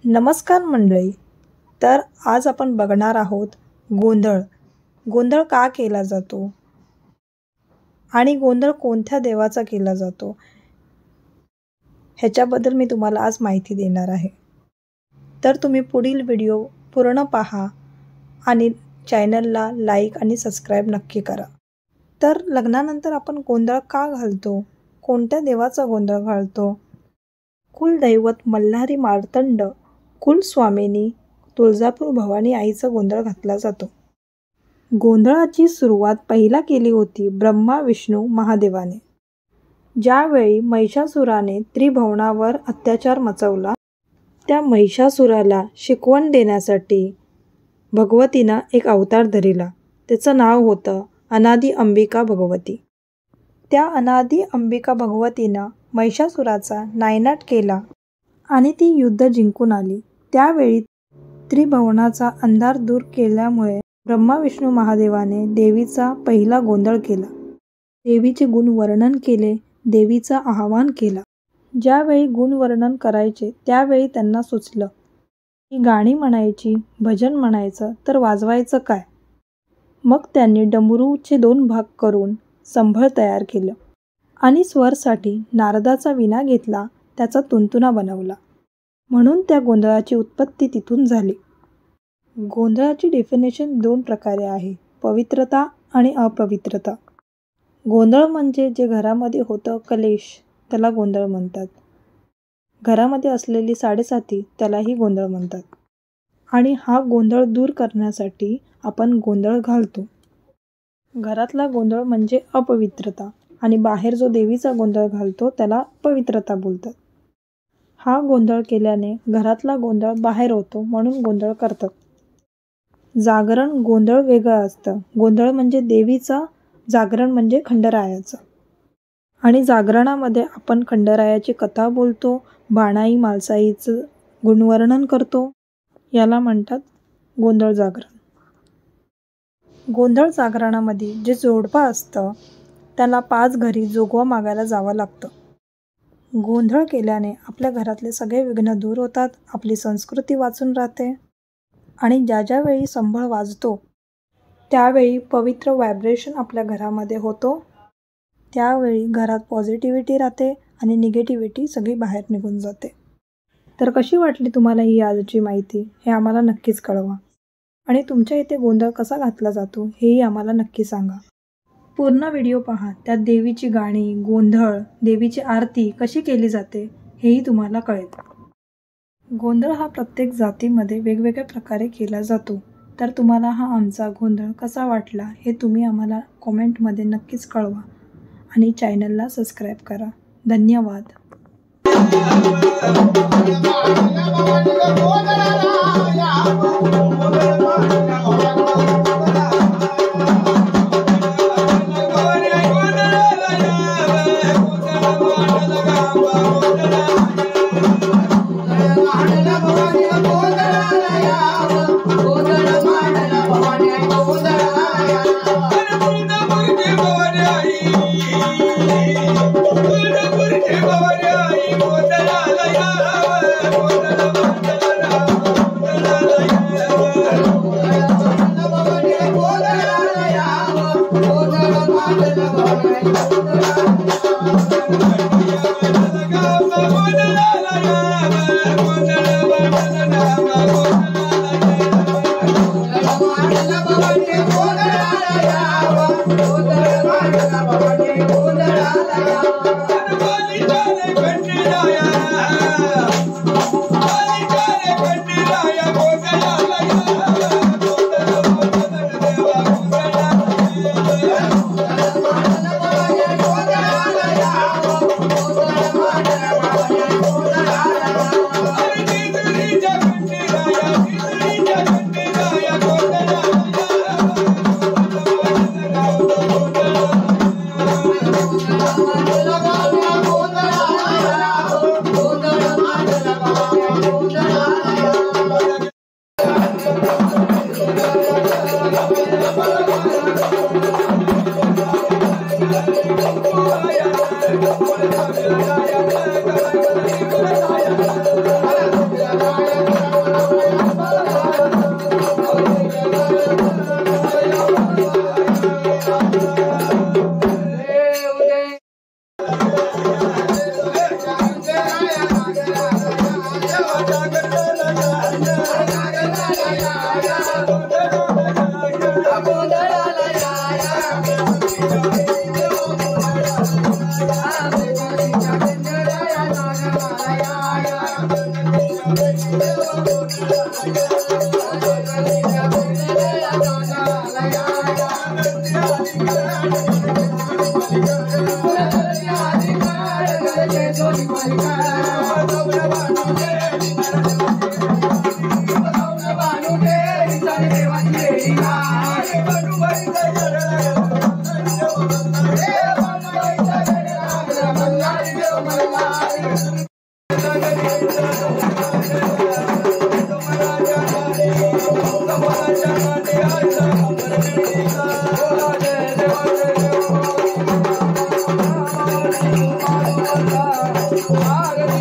नमस्कार मंडळी. तर आज आपण बघणार आहोत गोंधळ. गोंधळ का केला जातो आणि गोंधळ कोणत्या देवाचा केला जातो ह्याच्याबद्दल मी तुम्हाला आज माहिती देणार आहे. तर तुम्ही पुढील व्हिडिओ पूर्ण पहा आणि चॅनलला लाईक आणि सबस्क्राईब नक्की करा. तर लग्नानंतर आपण गोंधळ का घालतो, कोणत्या देवाचा गोंधळ घालतो? कुलदैवत मल्हारी मार्तंड कुलस्वामिनी तुळजापूर भवानी आईचा गोंधळ घातला जातो. गोंधळाची सुरुवात पहिला केली होती ब्रह्मा विष्णू महादेवाने. ज्यावेळी महिषासुराने त्रिभुवनावर अत्याचार मचवला, त्या महिषासुराला शिकवण देण्यासाठी भगवतीनं एक अवतार धरिला. त्याचं नाव होतं अनादी अंबिका भगवती. त्या अनादी अंबिका भगवतीनं महिषासुराचा नायनाट केला आणि ती युद्ध जिंकून आली. त्यावेळी त्रिभुवनाचा अंधार दूर केल्यामुळे ब्रह्मा विष्णू महादेवाने देवीचा पहिला गोंधळ केला. देवीचे गुण वर्णन केले, देवीचा आवाहन केला. ज्यावेळी गुणवर्णन करायचे त्यावेळी त्यांना सुचलं की गाणी म्हणायची, भजन म्हणायचं, तर वाजवायचं काय? मग त्यांनी डमरूचे 2 भाग करून संभळ तयार केलं आणि स्वरसाठी नारदाचा वीणा घेतला, त्याचा तुणतुणा बनवला. म्हणून त्या गोंधळाची उत्पत्ती तिथून झाली. गोंधळाची डेफिनेशन 2 प्रकारे आहे, पवित्रता आणि अपवित्रता. गोंधळ म्हणजे जे घरामध्ये होतं कलेश, त्याला गोंधळ म्हणतात. घरामध्ये असलेली साडेसाती त्यालाही गोंधळ म्हणतात. आणि हा गोंधळ दूर करण्यासाठी आपण गोंधळ घालतो. घरातला गोंधळ म्हणजे अपवित्रता आणि बाहेर जो देवीचा गोंधळ घालतो त्याला पवित्रता बोलतात. हा गोंधळ केल्याने घरातला गोंधळ बाहेर होतो, म्हणून गोंधळ करतात. जागरण गोंधळ वेगळं असतं. गोंधळ म्हणजे देवीचा, जागरण म्हणजे खंडरायाचं. आणि जागरणामध्ये आपण खंडरायाची कथा बोलतो, बाणाई मालसाईचं गुणवर्णन करतो. याला म्हणतात गोंधळ जागरण. गोंधळ जागरणामध्ये जे जोडपं असतं त्याला 5 घरी जोगवा मागायला जावं लागतं. गोंधळ केल्याने आपल्या घरातले सगळे विघ्न दूर होतात, आपली संस्कृती वाचून राहते आणि ज्या वेळी संभळ वाजतो त्यावेळी पवित्र व्हायब्रेशन आपल्या घरामध्ये होतो. त्यावेळी घरात पॉझिटिव्हिटी राहते आणि निगेटिव्हिटी सगळी बाहेर निघून जाते. तर कशी वाटली तुम्हाला ही आजची माहिती हे आम्हाला नक्कीच कळवा. आणि तुमच्या इथे गोंधळ कसा घातला जातो हेही आम्हाला नक्की सांगा. पूर्ण व्हिडिओ पहा, त्यात देवीची गाणी, गोंधळ, देवीची आरती कशी केली जाते हेही तुम्हाला कळेल. गोंधळ हा प्रत्येक जातीमध्ये वेगवेगळ्या प्रकारे केला जातो. तर तुम्हाला हा आमचा गोंधळ कसा वाटला हे तुम्ही आम्हाला कॉमेंटमध्ये नक्कीच कळवा आणि चॅनलला सबस्क्राईब करा. धन्यवाद. Hey, Hare